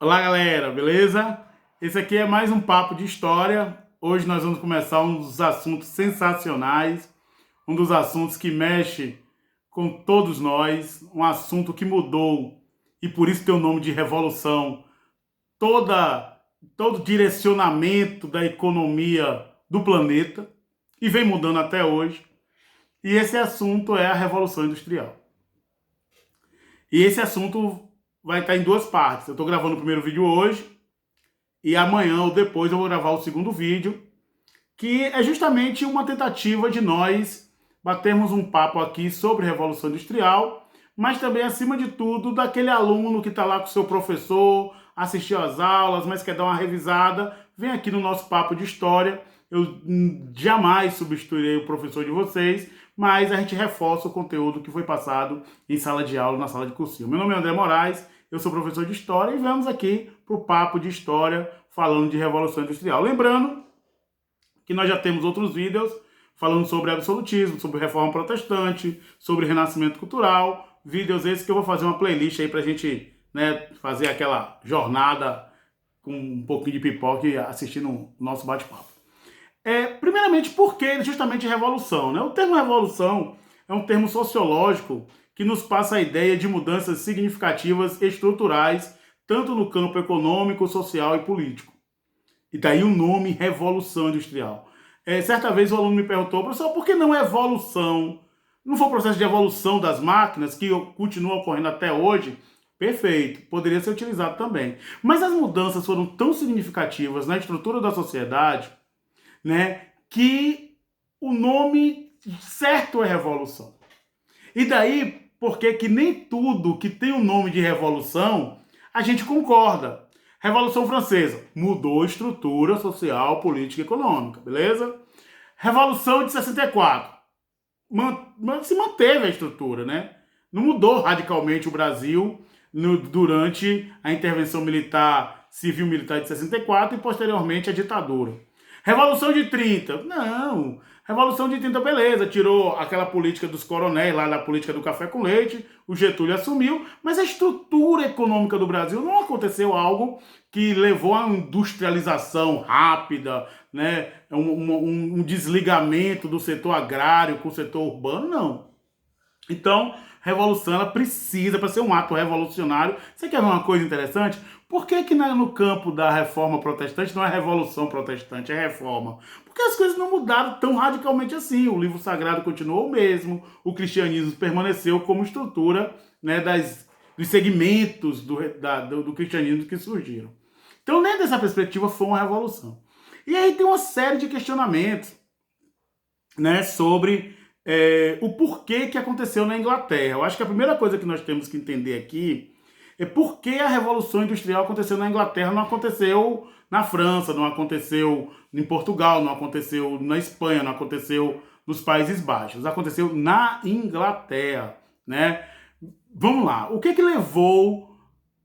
Olá galera, beleza? Esse aqui é mais um papo de história. Hoje nós vamos começar um dos assuntos sensacionais, um dos assuntos que mexe com todos nós, um assunto que mudou e por isso tem o nome de revolução, todo o direcionamento da economia do planeta e vem mudando até hoje. E esse assunto é a Revolução Industrial. E esse assunto vai estar em duas partes. Eu estou gravando o primeiro vídeo hoje e amanhã ou depois eu vou gravar o segundo vídeo, que é justamente uma tentativa de nós batermos um papo aqui sobre Revolução Industrial, mas também, acima de tudo, daquele aluno que está lá com o seu professor, assistiu às aulas, mas quer dar uma revisada, vem aqui no nosso papo de história. Eu jamais substituirei o professor de vocês, mas a gente reforça o conteúdo que foi passado em sala de aula, na sala de cursinho. Meu nome é André Moraes, eu sou professor de História e vamos aqui para o papo de História falando de Revolução Industrial. Lembrando que nós já temos outros vídeos falando sobre absolutismo, sobre reforma protestante, sobre renascimento cultural, vídeos esses que eu vou fazer uma playlist aí para a gente, né, fazer aquela jornada com um pouquinho de pipoca e assistindo o nosso bate-papo. Primeiramente, por que justamente revolução? Né? O termo revolução é um termo sociológico que nos passa a ideia de mudanças significativas estruturais, tanto no campo econômico, social e político. E daí o nome Revolução Industrial. Certa vez o aluno me perguntou, professor, por que não evolução? Não foi o processo de evolução das máquinas que continua ocorrendo até hoje? Perfeito, poderia ser utilizado também. Mas as mudanças foram tão significativas na estrutura da sociedade, né, que o nome certo é revolução. E daí, porque que nem tudo que tem o nome de revolução, a gente concorda. Revolução Francesa mudou a estrutura social, política e econômica, beleza? Revolução de 64 se manteve a estrutura, né? Não mudou radicalmente o Brasil durante a intervenção militar, civil-militar de 64 e posteriormente a ditadura. Revolução de 30, não. Revolução de 30, beleza, tirou aquela política dos coronéis, lá da política do café com leite, o Getúlio assumiu, mas a estrutura econômica do Brasil não aconteceu algo que levou a industrialização rápida, né? Um desligamento do setor agrário com o setor urbano, não. Então, revolução, ela precisa, para ser um ato revolucionário. Você quer ver uma coisa interessante? Por que no campo da reforma protestante não é revolução protestante, é reforma? Porque as coisas não mudaram tão radicalmente assim. O livro sagrado continuou o mesmo, o cristianismo permaneceu como estrutura, né, dos segmentos do cristianismo que surgiram. Então, nem dessa perspectiva foi uma revolução. E aí tem uma série de questionamentos, né, sobre o porquê que aconteceu na Inglaterra. Eu acho que a primeira coisa que nós temos que entender aqui é por que a Revolução Industrial aconteceu na Inglaterra, não aconteceu na França, não aconteceu em Portugal, não aconteceu na Espanha, não aconteceu nos Países Baixos, aconteceu na Inglaterra, né? Vamos lá, o que levou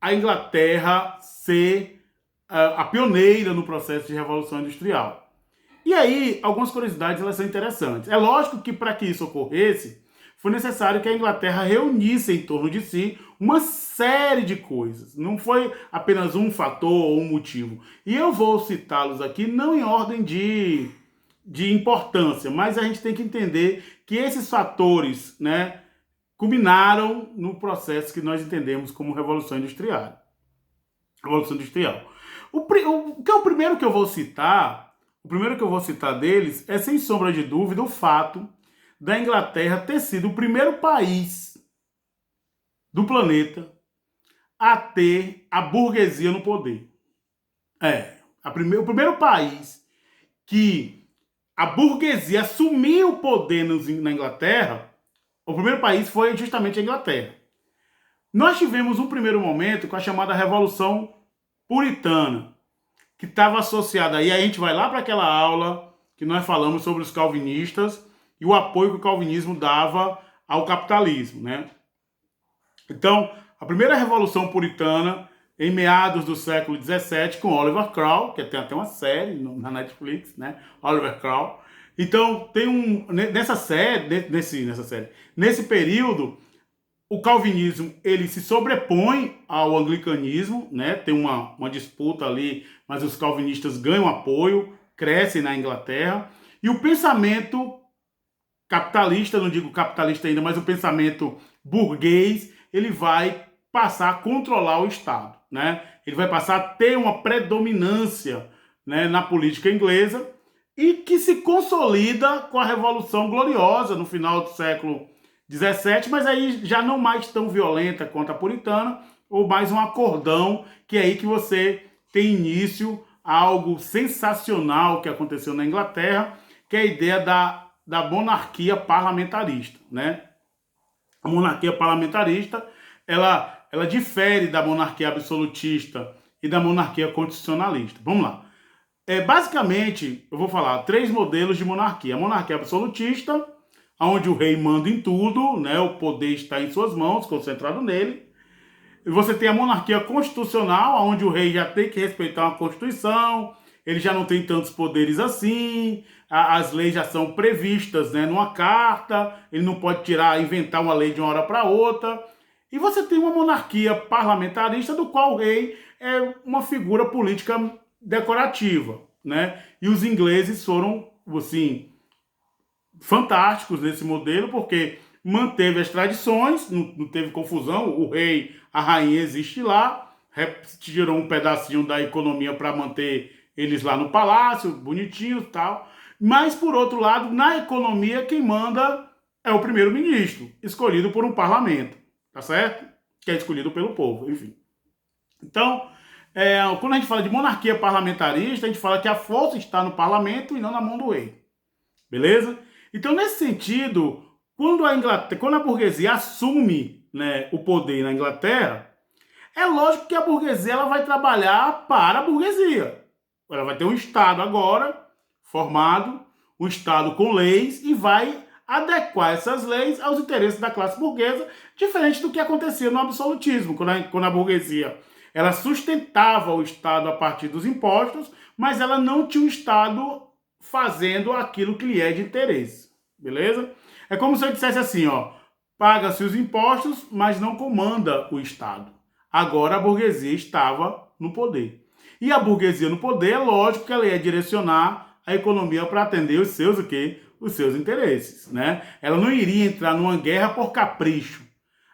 a Inglaterra a ser a pioneira no processo de Revolução Industrial? E aí, algumas curiosidades elas são interessantes. É lógico que para que isso ocorresse, foi necessário que a Inglaterra reunisse em torno de si uma série de coisas. Não foi apenas um fator ou um motivo. E eu vou citá-los aqui não em ordem de importância, mas a gente tem que entender que esses fatores, né, culminaram no processo que nós entendemos como Revolução Industrial. Revolução Industrial. O primeiro que eu vou citar, o primeiro que eu vou citar deles é, sem sombra de dúvida, o fato da Inglaterra ter sido o primeiro país do planeta a ter a burguesia no poder. O primeiro país que a burguesia assumiu o poder na Inglaterra, o primeiro país foi justamente a Inglaterra. Nós tivemos um primeiro momento com a chamada Revolução Puritana, que estava associada aí, a gente vai lá para aquela aula que nós falamos sobre os calvinistas e o apoio que o calvinismo dava ao capitalismo, né? Então, a primeira Revolução Puritana, em meados do século XVII, com Oliver Cromwell, que tem até uma série na Netflix, né? Oliver Cromwell. Então, tem nesse período, o calvinismo ele se sobrepõe ao anglicanismo, né? Tem uma disputa ali, mas os calvinistas ganham apoio, crescem na Inglaterra. E o pensamento capitalista, não digo capitalista ainda, mas o pensamento burguês, ele vai passar a controlar o Estado, né? Ele vai passar a ter uma predominância, né, na política inglesa e que se consolida com a Revolução Gloriosa no final do século XVII, mas aí já não mais tão violenta quanto a puritana, ou mais um acordão, que é aí que você tem início a algo sensacional que aconteceu na Inglaterra, que é a ideia da monarquia parlamentarista, né? A monarquia parlamentarista, ela difere da monarquia absolutista e da monarquia constitucionalista. Vamos lá. Basicamente, eu vou falar três modelos de monarquia. A monarquia absolutista, onde o rei manda em tudo, né? O poder está em suas mãos, concentrado nele. E você tem a monarquia constitucional, onde o rei já tem que respeitar uma constituição, ele já não tem tantos poderes assim, as leis já são previstas, né, numa carta, ele não pode inventar uma lei de uma hora para outra. E você tem uma monarquia parlamentarista, do qual o rei é uma figura política decorativa, né? E os ingleses foram, assim, fantásticos nesse modelo, porque manteve as tradições, não teve confusão, o rei, a rainha existe lá, tirou um pedacinho da economia para manter eles lá no palácio, bonitinhos e tal. Mas, por outro lado, na economia, quem manda é o primeiro-ministro, escolhido por um parlamento, tá certo? Que é escolhido pelo povo, enfim. Então, quando a gente fala de monarquia parlamentarista, a gente fala que a força está no parlamento e não na mão do rei. Beleza? Então, nesse sentido, quando a burguesia assume, né, o poder na Inglaterra, é lógico que a burguesia ela vai trabalhar para a burguesia. Ela vai ter um Estado agora formado, um Estado com leis, e vai adequar essas leis aos interesses da classe burguesa, diferente do que acontecia no absolutismo, quando a burguesia ela sustentava o Estado a partir dos impostos, mas ela não tinha um Estado fazendo aquilo que lhe é de interesse, beleza? É como se eu dissesse assim, ó, paga-se os impostos, mas não comanda o Estado. Agora a burguesia estava no poder. E a burguesia no poder, é lógico que ela ia direcionar a economia para atender os seus o quê? Os seus interesses, né? Ela não iria entrar numa guerra por capricho.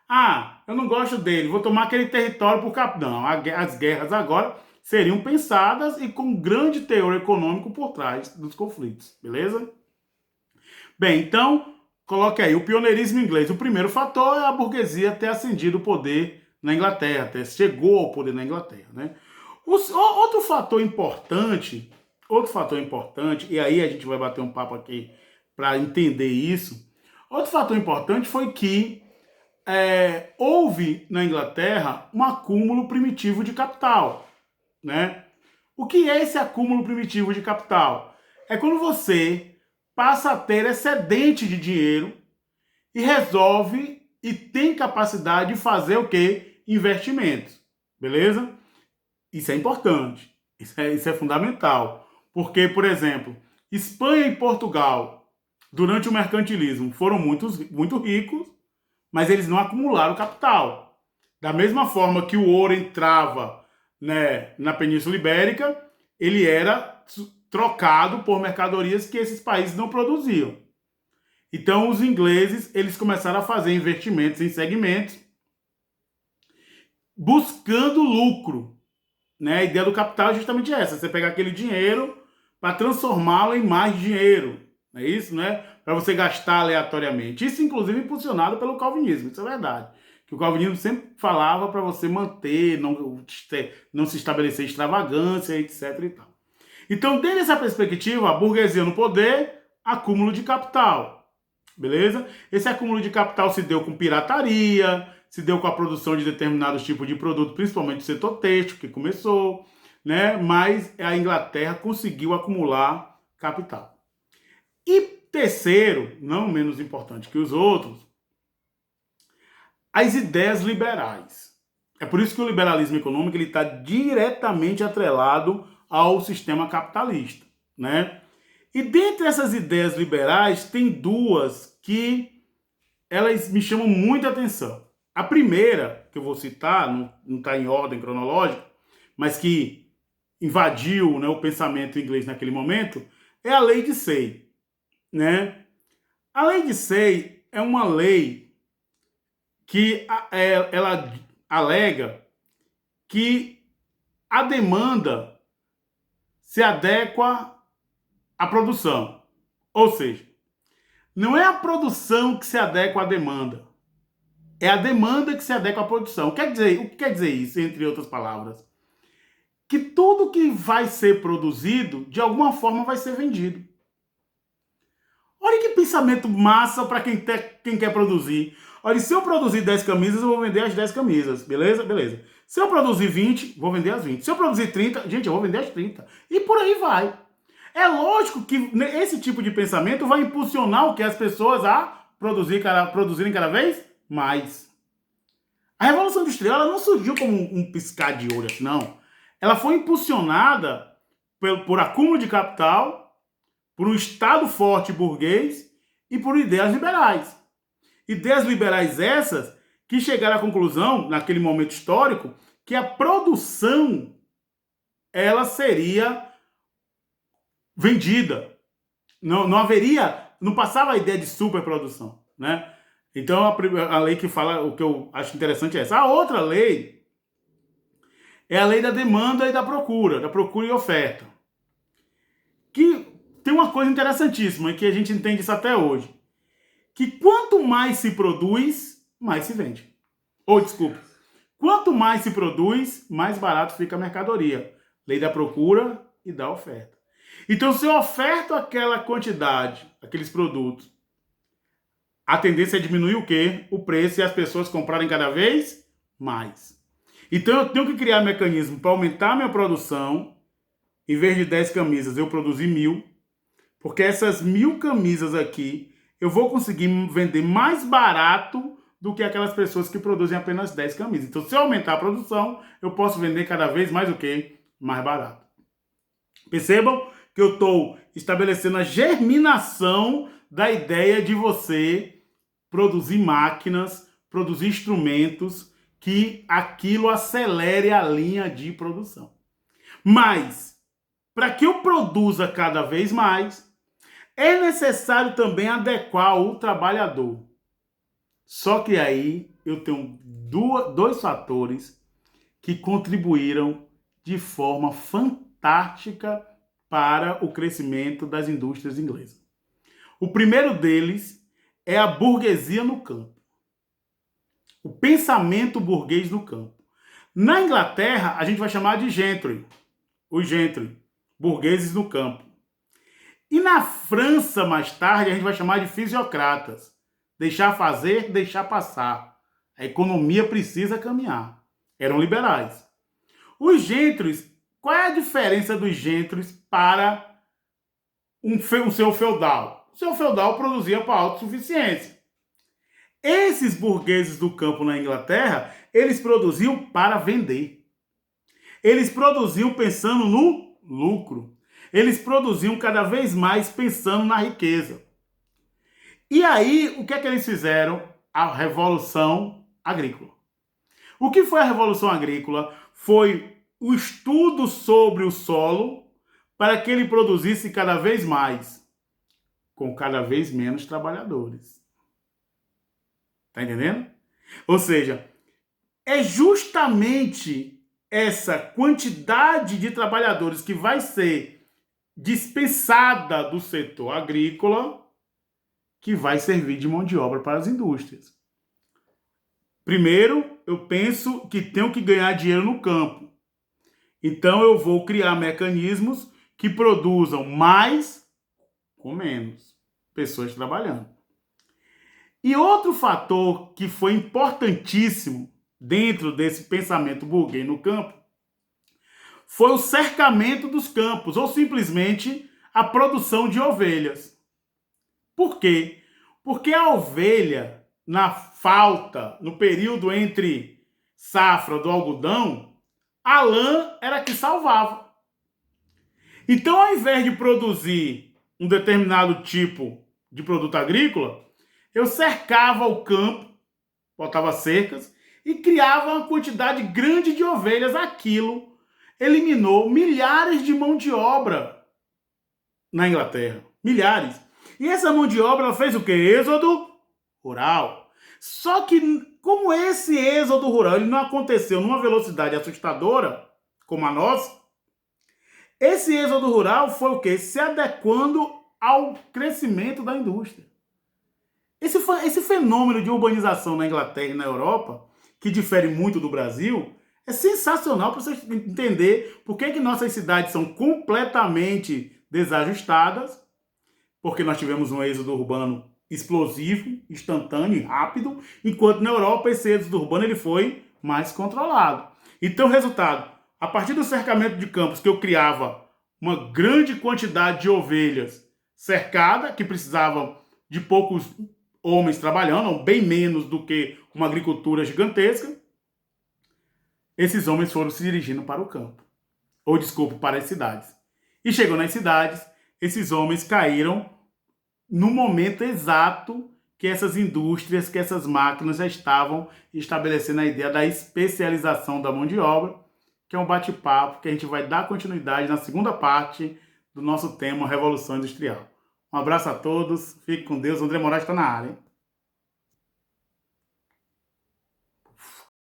Ah, eu não gosto dele, vou tomar aquele território por capricho. Não, as guerras agora seriam pensadas e com grande teor econômico por trás dos conflitos, beleza? Bem, então, coloque aí o pioneirismo inglês. O primeiro fator é a burguesia ter ascendido o poder na Inglaterra, ter chegou ao poder na Inglaterra, né? Outro fator importante, e aí a gente vai bater um papo aqui para entender isso. Outro fator importante foi que houve na Inglaterra um acúmulo primitivo de capital, né? O que é esse acúmulo primitivo de capital? É quando você passa a ter excedente de dinheiro e resolve e tem capacidade de fazer o quê? Investimentos, beleza? Isso é importante, isso é fundamental, porque, por exemplo, Espanha e Portugal, durante o mercantilismo, foram muito ricos, mas eles não acumularam capital. Da mesma forma que o ouro entrava, né, na Península Ibérica, ele era trocado por mercadorias que esses países não produziam. Então, os ingleses eles começaram a fazer investimentos em segmentos buscando lucro. Né? A ideia do capital é justamente essa: você pegar aquele dinheiro para transformá-lo em mais dinheiro. Não é isso, né? Para você gastar aleatoriamente. Isso, inclusive, impulsionado pelo calvinismo, isso é verdade. Que o calvinismo sempre falava para você manter, não se estabelecer extravagância, etc. E tal. Então, dentro dessa perspectiva, a burguesia no poder, acúmulo de capital. Beleza? Esse acúmulo de capital se deu com pirataria, se deu com a produção de determinados tipos de produto, principalmente o setor têxtil, que começou, né? Mas a Inglaterra conseguiu acumular capital. E terceiro, não menos importante que os outros, as ideias liberais. É por isso que o liberalismo econômico está diretamente atrelado ao sistema capitalista, né? E dentre essas ideias liberais, tem duas que elas me chamam muita atenção, A primeira que eu vou citar, não está em ordem cronológica, mas que invadiu, né, o pensamento inglês naquele momento, é a Lei de Say, né? A Lei de Say é uma lei que ela alega que a demanda se adequa à produção. Ou seja, não é a produção que se adequa à demanda, é a demanda que se adequa à produção. O que quer dizer isso, entre outras palavras? Que tudo que vai ser produzido, de alguma forma, vai ser vendido. Olha que pensamento massa para quem quer produzir. Olha, se eu produzir 10 camisas, eu vou vender as 10 camisas. Beleza? Beleza. Se eu produzir 20, vou vender as 20. Se eu produzir 30, gente, eu vou vender as 30. E por aí vai. É lógico que esse tipo de pensamento vai impulsionar o que as pessoas a produzirem cada vez mais. A Revolução Industrial ela não surgiu como um piscar de olhos, não. Ela foi impulsionada por acúmulo de capital, por um Estado forte burguês e por ideias liberais. Ideias liberais essas que chegaram à conclusão, naquele momento histórico, que a produção ela seria vendida. Não haveria, não passava a ideia de superprodução, né? Então a lei que fala, o que eu acho interessante é essa. A outra lei é a lei da demanda e da procura e oferta. Que tem uma coisa interessantíssima, que a gente entende isso até hoje. Que quanto mais se produz, mais se vende. Ou, desculpa, quanto mais se produz, mais barato fica a mercadoria. Lei da procura e da oferta. Então, se eu oferto aquela quantidade, aqueles produtos, a tendência é diminuir o quê? O preço e as pessoas comprarem cada vez mais. Então, eu tenho que criar mecanismo para aumentar a minha produção. Em vez de 10 camisas, eu produzi 1.000. Porque essas 1.000 camisas aqui, eu vou conseguir vender mais barato do que aquelas pessoas que produzem apenas 10 camisas. Então, se eu aumentar a produção, eu posso vender cada vez mais o quê? Mais barato. Percebam que eu estou estabelecendo a germinação da ideia de você produzir máquinas, produzir instrumentos, que aquilo acelere a linha de produção. Mas, para que eu produza cada vez mais, é necessário também adequar o trabalhador. Só que aí eu tenho dois fatores que contribuíram de forma fantástica para o crescimento das indústrias inglesas. O primeiro deles é a burguesia no campo. O pensamento burguês no campo. Na Inglaterra, a gente vai chamar de gentry. Os gentry, burgueses no campo. E na França, mais tarde, a gente vai chamar de fisiocratas. Deixar fazer, deixar passar. A economia precisa caminhar. Eram liberais. Os gentries, qual é a diferença dos gentries para um seu feudal? O seu feudal produzia para autossuficiência. Esses burgueses do campo na Inglaterra, eles produziam para vender. Eles produziam pensando no lucro. Eles produziam cada vez mais pensando na riqueza. E aí, o que é que eles fizeram? A Revolução Agrícola. O que foi a Revolução Agrícola? Foi o estudo sobre o solo para que ele produzisse cada vez mais, com cada vez menos trabalhadores. Tá entendendo? Ou seja, é justamente essa quantidade de trabalhadores que vai ser dispensada do setor agrícola que vai servir de mão de obra para as indústrias. Primeiro, eu penso que tenho que ganhar dinheiro no campo. Então, eu vou criar mecanismos que produzam mais com menos pessoas trabalhando. E outro fator que foi importantíssimo dentro desse pensamento burguês no campo foi o cercamento dos campos, ou simplesmente a produção de ovelhas. Por quê? Porque a ovelha, na falta, no período entre safra do algodão, a lã era que salvava. Então, ao invés de produzir um determinado tipo de produto agrícola, eu cercava o campo botava cercas e criava uma quantidade grande de ovelhas. Aquilo eliminou milhares de mão de obra na Inglaterra. Milhares. E essa mão de obra ela fez o quê? Êxodo rural. Só que, como esse êxodo rural ele não aconteceu numa velocidade assustadora, como a nossa, esse êxodo rural foi o quê? Se adequando ao crescimento da indústria. Esse fenômeno de urbanização na Inglaterra e na Europa, que difere muito do Brasil, é sensacional para você entender por que nossas cidades são completamente desajustadas, porque nós tivemos um êxodo urbano explosivo, instantâneo e rápido, enquanto na Europa esse êxodo urbano ele foi mais controlado. Então, resultado, a partir do cercamento de campos que eu criava uma grande quantidade de ovelhas cercada, que precisavam de poucos homens trabalhando, bem menos do que uma agricultura gigantesca, esses homens foram se dirigindo para o campo. Ou, desculpa, para as cidades. E chegou nas cidades, esses homens caíram no momento exato que essas indústrias, que essas máquinas já estavam estabelecendo a ideia da especialização da mão de obra, que é um bate-papo que a gente vai dar continuidade na segunda parte do nosso tema Revolução Industrial. Um abraço a todos, fique com Deus, André Moraes está na área, hein?